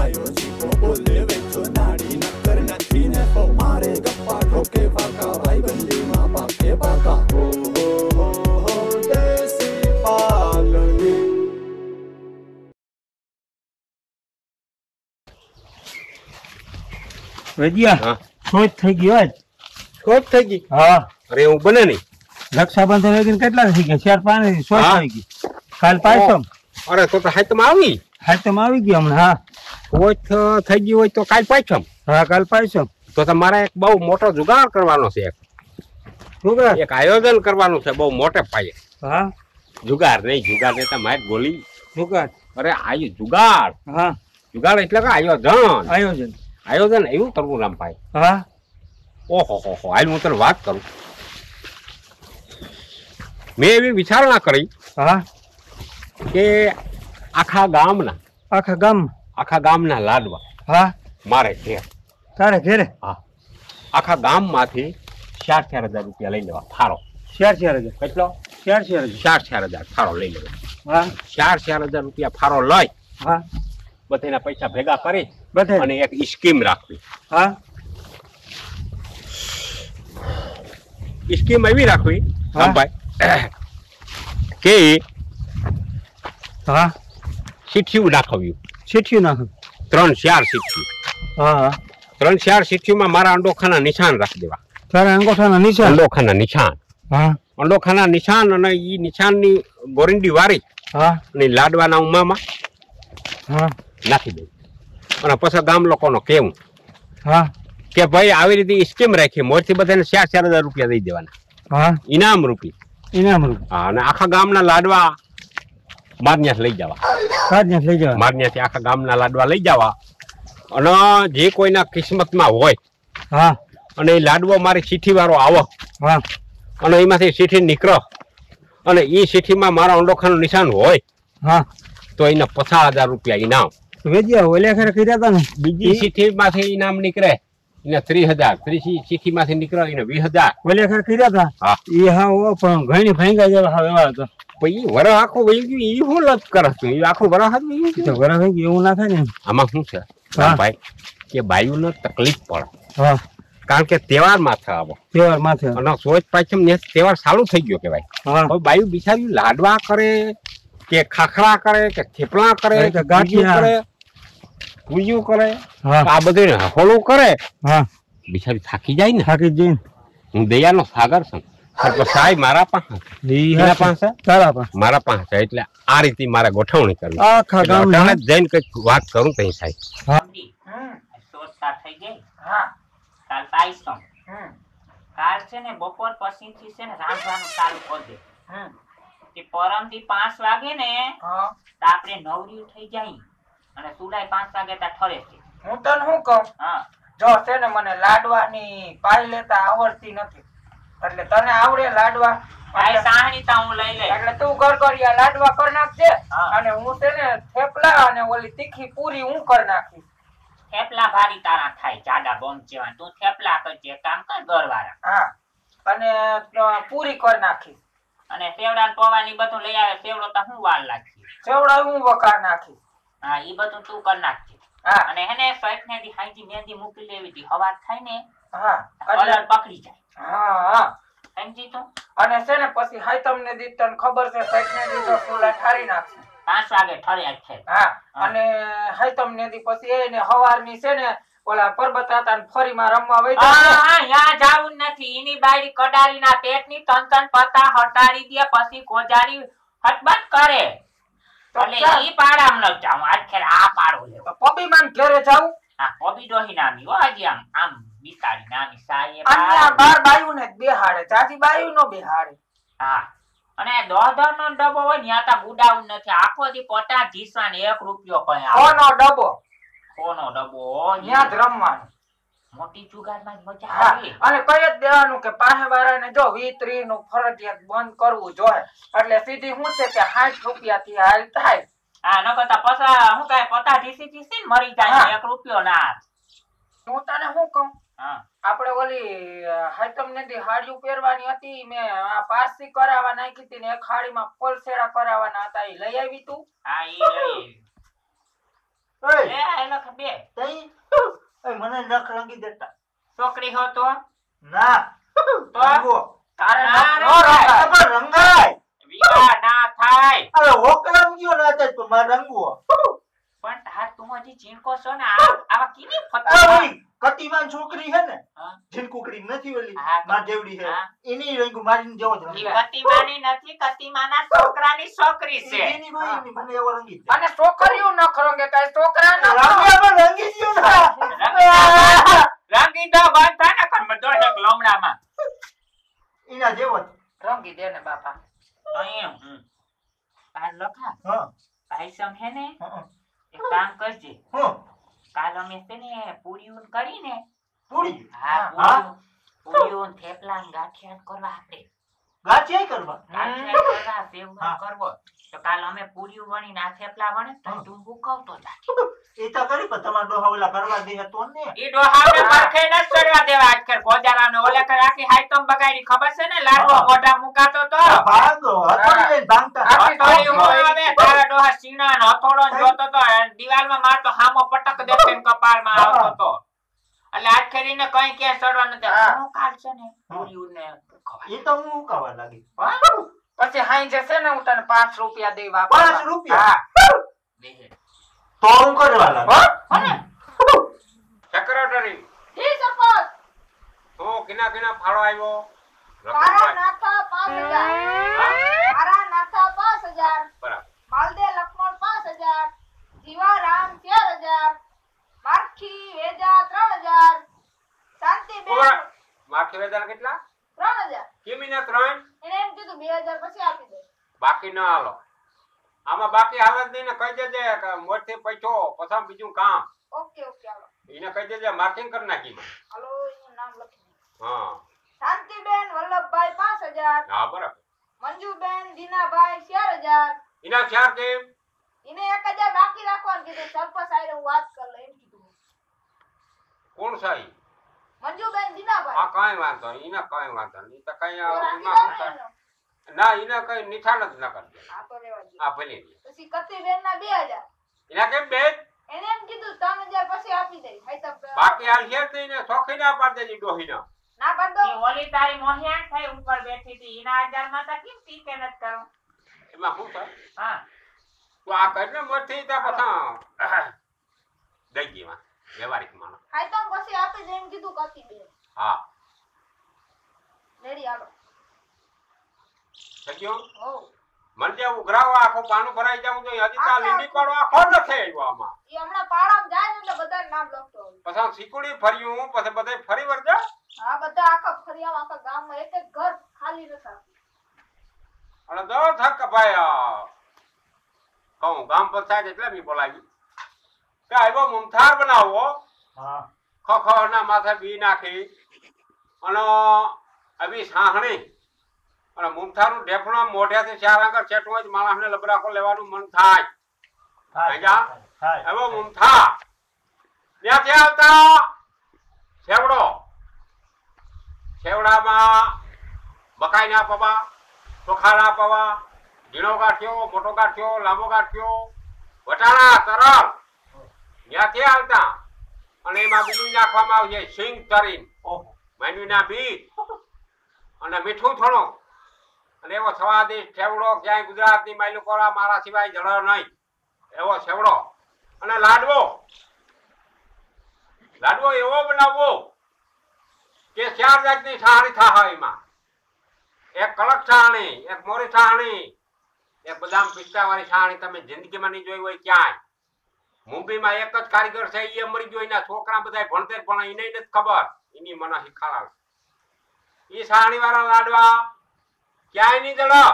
આયો જીકો બોલે વેચો નાડી નકર નથી ને તો મારે ગપ્પા ઠોકે પાકા ભાઈ બંધીમાં પાકે પાકા હો દેસી પાલડી વેદિયા શોધ થઈ ગયો આજ શોધ થઈ ગઈ હા અરે એવું બને નહીં રક્ષાબંધન વગેરે કેટલા થઈ ગયા 4-5 શોધ થઈ ગઈ કાલ પાયસમ અરે તો હાથમાં આવી આવી ગયો હમણાં હા શોધ થઈ ગઈ હોય તો કાલ પાછમ હા કાલ પાયસમ તો તમારે એક બહુ મોટો જુગાડ કરવાનો છે એક આયોજન કરવાનું છે બહુ મોટે પાયે હા જુગાર નહીં તમારે ગોલી જુગાડ અરે આયુ જુગાડ હા જુગાડ એટલે કે આયોજન એવું કરવું રામભાઈ હા ઓહો હાલ હું તને વાત કરું મેં એવી વિચારણા કરી હા કે આખા ગામના લાડવા હા મારે ઘેર તારે ઘેરે હા આખા ગામમાંથી 4,000 રૂપિયા લઈ લેવા ફાળો 4,000 કેટલો 4,000 ફાળો લઈ લેવો હા 4,000 રૂપિયા ફાળો લઈ હા બધાના પૈસા ભેગા કરી બધે અને એક સ્કીમ રાખવી હા સ્કીમ એવી રાખવી રામભાઈ કે હા શીઠિયું નાખવ્યું શીઠિયું નાખવું 3-4 શીઠિયું હા 3-4 શીઠિયુંમાં મારા અંડોખાના નિશાન રાખી દેવા તારા અંગોઠાના નિશાન અંડોખાના નિશાન હા અંડોખાના નિશાન અને ઈ નિશાનની ગોરંડી વારી હા અને લાડવાના ઉમામાં હા નાખી દે અને પછી ગામ લોકોનો કેવું હા કે ભાઈ આવી રીતે સ્કીમ રાખી મોરથી બધાને 4,000 રૂપિયા દઈ દેવાના હા ઇનામ રૂપી હા અને આખા ગામના લાડવા મારન્યાસ લઈ જવા મારન્યાથી આખા ગામના લાડવા લઈ જવા અને જે કોઈના કિસ્મતમાં હોય હા અને એ લાડવો મારી ચીઠી વાળો આવો હા અને એમાંથી ચીઠી નીકળો અને એ ચીઠીમાં મારા અંડોખાનું નિશાન હોય હા તો એને 50,000 રૂપિયા ઇનામ વેદિયા ઓલે ખરે કર્યા હતા ને બીજી ચીઠીમાંથી ઇનામ નીકળે એને 30,000 ત્રીજી ચીઠીમાંથી નીકળે એને 20,000 ઓલે ખરે કર્યા હતા હા એ હા ઓ પણ ઘણી ભાંગા જેવા હા એવા હતા પછી વરસ આખું વહી ગયું એ હું લત કરે છે એ આખું વરસ હતું વરસ થઈ ગયું એવું ના થાય ને આમાં શું છે ભાઈ કે બાયુને તકલીફ પડે હા કારણ કે તહેવાર માથે આવો અને સોચ પાછળ તહેવાર ચાલુ થઈ ગયો કે ભાઈ હવે બાયુ બિચારી લાડવા કરે કે ખાખરા કરે કે થેપલા કરે કે ગાંઠિયા કરે પૂજ્યું કરે આ બધું હોળું કરે બિચારી થાકી જાય ને હું દયાનો સાગર છું સાહેબ મારા પાસે મારા પાસે એટલે આ રીતે મારે ગોઠવણી કરવી જઈને કઈક વાત કરું તઈ સાહેબ કાલ છે ને બપોર પછી થી છે ને રાંધવાનું ચાલુ કરી દે પરમથી 5 વાગે ને તો આપણે નવરી થઈ જાય અને સુલાઈ 5 વાગે તા ઠરે છે હું તને શું કહું જો છે ને મને લાડવાની પાઈ લેતા આવડતી નથી એટલે તને આવડે લાડવા પાઈ સાહણી તા હું લઈ લે એટલે તું ગરગરિયા લાડવા કર નાખજે અને હું છે ને થેપલા અને ઓલી તીખી પૂરી હું કર નાખીશ થેપલા ભારી તારા થાય જાડા બોમ જેવા તું થેપલા કરજે કામ કર ગરવાળા હા અને પૂરી કર નાખીશ અને સેવડા પવાની બધું લઈ આવે સેવડો તો હું વાર લાગી સેવડા હું વકાર નાખીશ હા ઈ બધું તું કર નાખજે હા અને હેને સઈટ ને દી હાઈજી મેંદી મૂકી લેવી દી હવા થાય ને હા કલર પકડી જાય હા સમજી તું અને છે ને પછી હાઈ તમને દી તને ખબર છે સઈટ ને દી તો ફૂલા ઠારી નાખશે 5 વાગે ઠર્યા છે હા અને હાઈ તમને દી પછી એને હવારની છે ને ઓલા પરબતાતા ફરીમાં રમવા વઈ હા યા જાવું નથી ઈની બાયડી કડારીના પેટની તન પતા હટાડી દે પછી ગોજારી હટબટ કરે એટલે ઈ પાડામ ન જાવ આજ ખેર આ પાડો લે પબી માન ઘરે જાવ હા પબી ડોહી નામી હો આજી આમ બિતાડી નામી સાયે આ બાર બાયુ ને બેહાડે ચાચી બાયુ નો બેહાડે હા અને 10 નો ડબ્બો હોય ને યા તા બુડાઉ નથી આખો દી પટા જીસવાન 1 રૂપિયો કઈ આવે કોનો ડબ્બો ન્યા જ રમવાનું મોટી જુગારમાં મજા આવે અને કઈ જ દેવાનું કે પાસે વાળાને જો 20-30 નું ફરજિયાત બંધ કરવું જોઈએ એટલે સીધી શું છે કે 60 રૂપિયા થી હાલ થાય હા ન કરતા પસા હું કઈ પતા જીસી મરી જાય 1 રૂપિયો ના હું તને શું કહું હા આપણે ઓલી હાઈતમ ને દી હાડીઓ પહેરવાની હતી મેં આ પારસી કરાવવા નાખી હતી ને એક હાડીમાં પલસેડા કરાવવાના હતા એ લઈ આવી તું હા ઈ લઈ એ આ લખ બે તઈ મને નખ રંગી દેતા છોકરી હો તો ના તો રંગો તારે ના, નો રંગાય. પણ રંગાય વિવાહ ના થાય અરે હોકરમ ગયો ના થાય તો મારે રંગવો પણ તાર તું હજી ચીણકો છો ને આવા કીની આ ફતવા ઓલી કતિમાન છોકરી છે ને હા. જીનકુકડી નથી ઓલી હા, માર જેવડી છે હા. એની રંગ મારીને જેવો જ રંગ ઈ કતિમાની નથી કતિમાના છોકરાની છોકરી છે એની કોઈ એની મને એવો રંગી દે અને છોકરીઓ ન ખરોગે કઈ છોકરા ન રંગિયા પણ રંગી ગયો ના રંગી દો બંધ થાય ને કર બધો એક લોમડામાં એના જેવો જ રંગી દે ને બાપા. અહીંયા તાર લખા હા ભાઈ સમ હે ને હા એક કામ કરજે હા કાલ અમે છે ને પૂરીઓ કરીને પૂરી હા હા. પૂરીઓ થેપલા ને ગાંઠિયા કરવા આપણે ગાંઠિયા કરવા ગાંઠિયા કરવા સેવનો હા. કરવો તો કાલ અમે પૂરીઓ વણીને આ થેપલા વણે તો હા. તું ભૂખવતો જા એ તો કરી પણ તમારા ડોહા ઓલા કરવા દે તો ને ઈ ડોહાને પરખે ન ચડવા દેવા આજકાલ ગોજારાને ઓલે કરે આખી હાઈતમ બગાડી ખબર છે ને લાડવો હા. મોઢા મુકાતો તો ભાગો હથોડી લઈને ભાગતા આખી હથોડી છોકરી હું આવે તારા ડોહા સીણા ને હથોડો ને જોતો તો દિવાલમાં મારતો હામો પટક દેતો ને કપાળમાં હા. આવતો તો એટલે આજ કરીને કઈ ક્યાં ચડવા નથી હા. હું કાલ છે ને પૂરીઓને ભૂખવા એ તો હું ઉકાવા લાગી પછી હાઈ જશે ને હું તને 5 રૂપિયા દઈ ₹5 વાપરવા. દેહે તો હું કરવા લાગી સેક્રેટરી જી સરપંચ તો કિના કિના ફાળો આવ્યો મારા રકમભાઈ. નાથા 5000 હા? મારા નાથા 5000 બરાબર માલદે લક્ષ્મણ 5000 જીવારામ 4000 માખી વેજા 3000 શાંતિબેન ઉભા. માખી વેદાન કેટલા 3000 કિમીના 3 એને એમ કીધું 2000 પછી આપી દે બાકી ન હાલો આમાં બાકી હાલત નહીં ને કહી દેજે કે મોરથી પૈસો પછી બીજું કામ ઓકે ઓકે હાલો એને કહી દેજે માર્કિંગ કરી નાખી હાલો એનું નામ લખી દે હા શાંતિબેન વલ્લભભાઈ 5000 હા બરાબર મંજુબેન દીનાભાઈ 4000 એના ચાર કેમ એને 1000 બાકી રાખવાનું કીધું સરપંચ આઈને હું વાત કર લઉં એમ કીધું કોણ સાઈ મંજુબેન આ દીનાભાઈ કાંઈ વાંધો નહીં એને કાંઈ વાંધો નહીં તો કઈ તો રાખી એમાં દો શું ને થાય? એનો. ના એને કઈ નિશાન જ ન કરજે હા તો રેવા દે આ ભલે પછી કત્રીબેન ના 2000 એના કેમ બે એને એમ કીધું 3000 પછી આપી દે હાઈ તો બાકી હાલ છે જ નહીં ને શોખી ના પાડ દેજી ડોહીના ના પાડ દો ઈ ઓલી તારી મોહિયાણ થઈ ઉપર બેઠી હતી એના 1000 માં તો કેમ ટીકે નત કરો એમાં શું થાય હા તો આ કરીને મોરથી ત્યાં પછી દઈ ગઈ માં વ્યવહારિક માનો હાઈ તો પછી આપી દે એમ કીધું કત્રીબેન હા રેડી હાલો સજ્યો હો મને જે ઉઘરાવા આખો પાનું ભરાઈ જાવું તો હજી તા લીંડી પાડો આખો ન થઈ આવ્યો આમાં ઈ હમણાં પાડામાં જાય ને એટલે બધા નામ લખતો હોય પછી સિકુડી ફર્યું પછી બધા ફરી વળજા હા બધા આખા ફરિયામાં આખા ગામમાં એક એક ઘર ખાલી નથી અને દો થક ભાઈ કહું ગામ પંચાયત એટલે બી બોલાવી કે આવ્યો મુમથાર બનાવો હા ખખ ના માથે બી નાખી અને આવી સાહણી અને મુમથારનું ઢેફણું મોઢેથી ચાર આગળ ચેટવું જ માણસને લબરાકો લેવાનું મન થાય થાય એવો મુમથા ત્યાંથી આવતા સેવડો સેવડામાં મકાઈ ના પવા ચોખા ના પવા ઝીણો ગાંઠિયો મોટો ગાંઠિયો લાંબો ગાંઠિયો વટાણા તરલ ત્યાંથી આવતા અને એમાં બીજું નાખવામાં આવશે સિંગ તરીને ઓહો માંડવીના બીજ અને મીઠું થોડું અને એવો સ્વાદિષ્ટ સેવડો ક્યાંય ગુજરાતની માયલું કોરા મારા સિવાય જળો નહીં એવો સેવડો અને લાડવો લાડવો એવો બનાવવો કે 4 જાતની છાણી થાય એમાં એક કડક છાણી એક મોરી છાણી એક બદામ પિસ્તા વાળી છાણી તમે જિંદગીમાં નહીં જોઈ હોય ક્યાંય મુંબઈમાં એક જ કારીગર છે એ મરી ગયો એના છોકરા બધા ભણતર પણ એને નથી ખબર એની મને શીખાડાવે એ છાણી વાળા લાડવા ક્યાંય નહીં દળો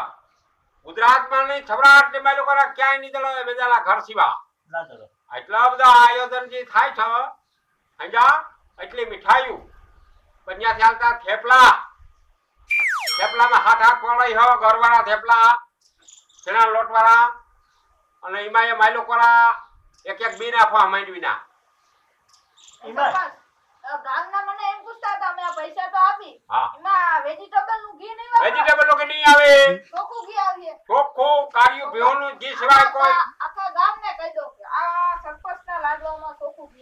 ગુજરાતમાં નહીં સૌરાષ્ટ્ર ને બાજુ કરે ક્યાંય નહીં દળો એ બધાના ઘર સિવા ના ચલો એટલા બધા આયોજન જે થાય છે સમજા એટલી મીઠાઈઓ પણ ત્યાંથી આવતા થેપલા થેપલામાં હાથ પડાઈ હો ઘરવાળા થેપલા ચણા લોટવાળા અને એમાં એ માયલો કોરા એક એક બી નાખવા માંડવીના એમાં ગામના મને એમ પૂછતા હતા મેં આ પૈસા તો આપી હા એમાં વેજીટેબલ નું ઘી નહીં વાપરવાનું? વેજીટેબલ કે નહીં આવે ચોખ્ખું ઘી આવીએ ચોખ્ખું કાર્યું ભીહોનું ઘી સિવાય કોઈ આખા ગામને કહી દો કે આ સરપંચના લાડવામાં ચોખ્ખું ઘી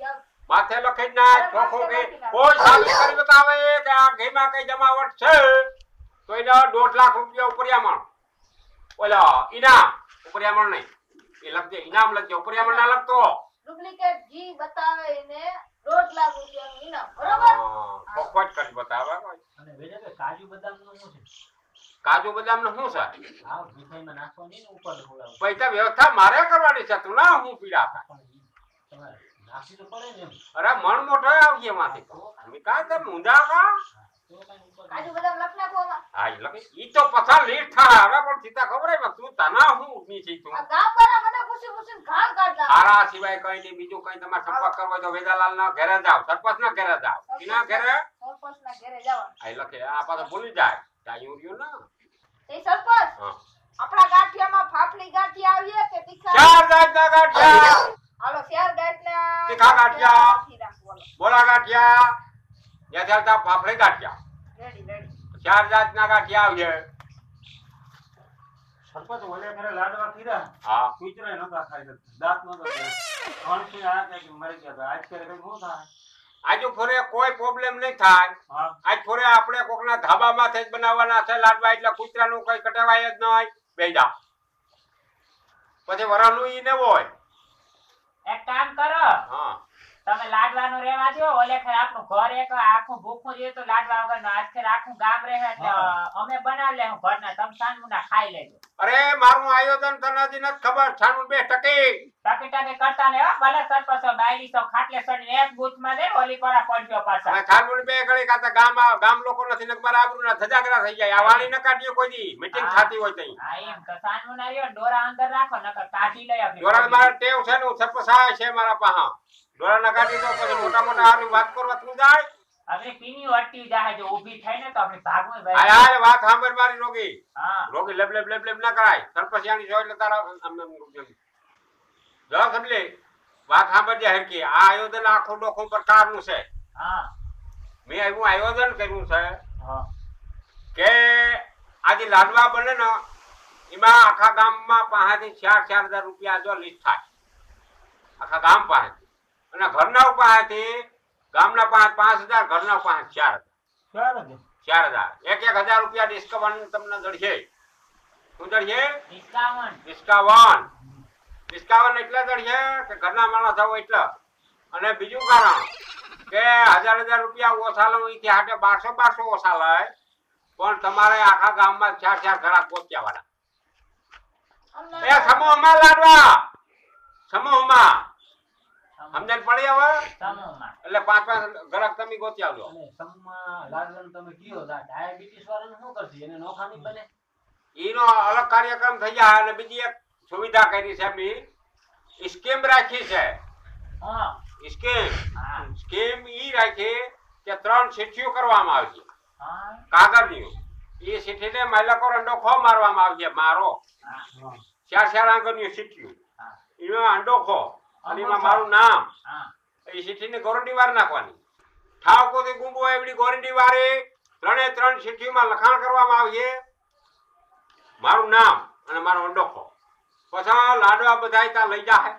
માથે લખી નાખ ચોખ્ખું કે કોઈ સાબિત કરી બતાવે કે આ ઘીમાં કઈ જમાવટ છે તો એને 1.5 લાખ રૂપિયા ઉપરિયામણ ઓલા ઇનામ ઉપરિયામણ નહીં એ લખજે ઇનામ લખજે ઉપરિયામણ ના લખતો ડુપ્લિકેટ ઘી બતાવે એને 1.5 લાખ રૂપિયાનું ઇનામ બરોબર પોપટ કરી બતાવે અને વેજે કે કાજુ બદામનું શું છે કાજુ બદામ નું શું છે હા મીઠાઈમાં નાખવાની ને ઉપર બોલાવો પૈસા વ્યવસ્થા મારે કરવાની છે તું ના હું પીડા તમારે નાખી તો પડે ને એમ અરે મણ મોટો આવજે માંથી અમે કાય તો મુંડા કા તો કાઈ ઉપર કાજુ બદામ લખ નાખો આમાં. હા ઈ લખી ઈ તો પછા લીટ થા હવે પણ સીતા ખબર હે તું તના હું ઉભી છે તું આ ગામવાળા મને પૂછીને ઘાણ કાઢલા આરા સિવાય કઈ નહીં બીજું કઈ તમારે સંપર્ક કરવો હોય તો વેદાલાલ ના ઘરે જાવ સરપંચ ના ઘરે જાવ એના ઘરે સરપંચના ઘરે જવાનું આ લખે આ પાછો ભૂલી જાય ટાઈમ રહ્યો ના એ સરપંચ હા આપણા ગાંઠિયામાં ફાફડી ગાંઠિયા આવીએ કે તીખા ચાર જાતના ગાંઠિયા હાલો ચાર ગાંઠિયા તીખા ગાંઠિયા. બોલો બોલા ગાંઠિયા યથાર્થ ફાફડી ગાંઠિયા રેડી રેડી 4 જાતના ગાંઠિયા આવજે સરપંચ ઓલે ઘરે લાડવા કીધા હા કૂતરાય નતા ખાઈ શકતા દાંત નતો ખાઈ આ કે મરી ગયા આજ કરે કઈ શું થાય આજુ ફરે કોઈ પ્રોબ્લેમ નહીં થાય હા આજ ફરે આપણે કોકના ધાબામાંથી જ બનાવવાના છે લાડવા એટલે કૂતરાનું કઈ કટાવાય જ નહીં બેજા પછી વરાનું ઈ ને હોય એક કામ કરો હા તમે લાડવાનું રહેવા દો ઓલે ખર આપણું ઘર એક આખું ભૂખું રહ્યું તો લાડવા વગર આજ ખર આખું ગામ રહે એટલે અમે બનાવી લે હું ઘરના તમે સાનમુના ખાઈ લેજો અરે મારું આયોજન તને હજી નથી ખબર છાનું 2 ટકી ટકી ટકી કરતા ને હો ભલે સરપંચ બાયડી તો ખાટલે સડી એક બૂથમાં દે ઓલી પરા પડ્યો પાછા અને છાનું 2 ઘડી કાતા ગામ લોકો નથી નકબર આબરૂના ધજાગરા થઈ જાય આ વાળી ન કાઢ્યો કોઈ દી મીટિંગ થાતી હોય તઈ હા એમ તો સાનમુના રહ્યો ડોરા અંદર રાખો નકર કાઢી લઈ આપી દોરા મારા ટેવ છે ને સરપંચ છે મારા પાહા દોરા ના કાઢી તો પછી મોટા મોટા હારી વાત કરવા તું જાય હવે પીની વટી જાય જો ઊભી થાય ને તો આપણે ભાગવું આ ભાઈ યાર વાત સાંભળ મારી રોગી હા રોગી લેબ ના કરાય સરપંચ યાની જોઈ એટલે તારા જો સમજે વાત સાંભળજે હરકી આ આયોજન આખું ડોખું પ્રકારનું છે હા મેં એવું આયોજન કર્યું છે હા કે આજે લાડવા બને ને એમાં આખા ગામમાં પાસેથી 4,000 રૂપિયા જો લિસ્ટ થાય આખા ગામ પાસેથી અને ઘરના પાસેથી ગામના પાસે 5,000 ઘરના પાસે 4,000 ચાલે 1,000 રૂપિયા ડિસ્કાઉન્ટ તમને જડશે શું જડશે 51 ડિસ્કાઉન્ટ એટલે જડશે કે ઘરના માણસ આવો એટલે અને બીજું કારણ કે 1,000 રૂપિયા ઓછા લો એથી હાટે 1200 ઓછા લાય પણ તમારે આખા ગામમાં 4 ઘરાક ગોત્યાવાના એ સમૂહમાં લાડવા સમૂહમાં સમજણ પડી હવે સમૂહમાં એટલે 5 ઘરાક તમે ગોતી આવજો અને સમમાં લાડવાનું તમે કયો ડાયાબિટીસ વાળાને શું કરશે એને નોખાની બને ઈનો અલગ કાર્યક્રમ થઈ જાય અને બીજી એક સુવિધા કરી છે એમની સ્કીમ રાખી છે હા હા સ્કીમ ઈ રાખી કે 3 ચિઠ્ઠીઓ કરવામાં આવશે હા કાગળની એ ચિઠ્ઠીને માલકો અંડો ખો મારવામાં આવશે મારો હા 4 અંકની ચિઠ્ઠીઓ હા એમાં અંડો ખો અને એમાં મારું નામ હા એ ચિઠ્ઠીને ગોરંટી વાર નાખવાની ઠાવ કોથી ગુંબો એવડી ગોરંટી વારે 3 ચિઠ્ઠીમાં લખાણ કરવામાં આવશે મારું નામ અને મારો અંડોખો પછી લાડવા બધા ત્યાં લઈ જાય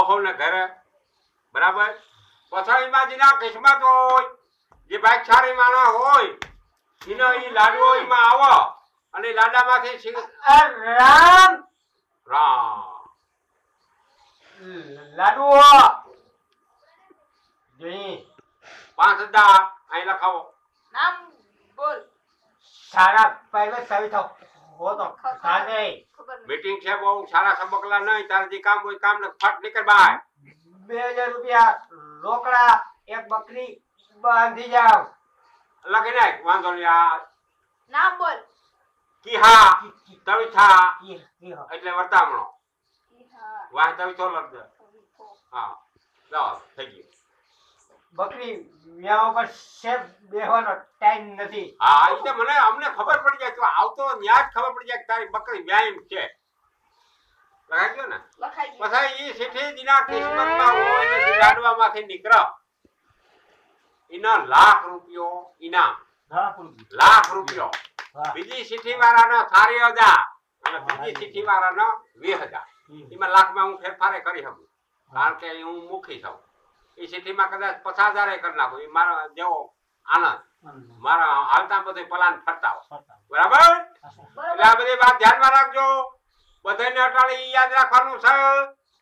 હો ને ઘરે બરાબર પછી એમાં જેના કિસ્મત હોય જે ભાગશાળી માણસ હોય એનો એ લાડવો એમાં આવો અને લાડામાંથી રામ લાડુઓ જઈ 5,000 અહીં લખાવો નામ બોલ સારા પહેલે સવી તો હો તો સાદે ખબર નહીં મીટિંગ છે બહુ સારા સબકલા નહીં તારે જે કામ હોય કામ ને ફટ નીકળ બાય 2,000 રૂપિયા રોકડા એક બકરી બાંધી જાવ લખી નાખ વાંધો નહીં આ નામ બોલ કિહા તવિથા ઈ એટલે વર્તામણો હા વાહ તવિથો લખજે હા ચાલો થઈ ગયું બકરી વ્યાવ પર સેફ બેહવાનો ટાઈમ નથી હા એટલે મને અમને ખબર પડી જાય તો આવતો ન્યા જ ખબર પડી જાય કે તારી બકરી વ્યાયામ છે લખાઈ ગયો ને લખાઈ ગયું પછી ઈ સીઠી દિના કિસ્મતમાં હોય ને જે લાડવામાંથી નીકળો એના ₹1,00,000 ઇનામ ₹1,00,000 બીજી સીઠી વાળાનો 4,000 અને બીજી સીઠી વાળાનો 20,000 એમાં લાખમાં હું ફેરફારે કરી શકું કારણ કે હું મુખી છું એ સિટીમાં કદાચ 50,000 કરી નાખો એ મારા જેવો આનંદ મારા હાલતા બધે પ્લાન ફરતા હોય બરાબર એટલે આ બધી વાત ધ્યાનમાં રાખજો બધાને અટાણે ઈ યાદ રાખવાનું છે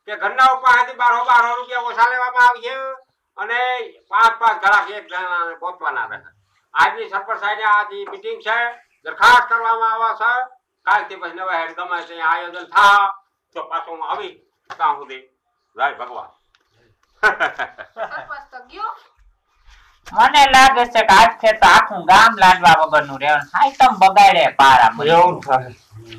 કે ઘરના પાસેથી 12 રૂપિયા ઓછા લેવામાં આવશે અને 5 ઘરાક એક જણાને પહોંચવાના રહે આજની સરપંચ સાહેબે આજની મીટિંગ છે દરખાસ્ત કરવામાં આવે છે કાલથી પછી નવા હેડ ગમે ત્યાં આયોજન થાય તો પાછું આવી ત્યાં સુધી જય ભગવાન સરપંચ તો ગયો. મને લાગે છે કે આજ છે તો આખું ગામ લાડવા વગરનું રહેવાનું થાય તમ બગાડે પારા એવું થાય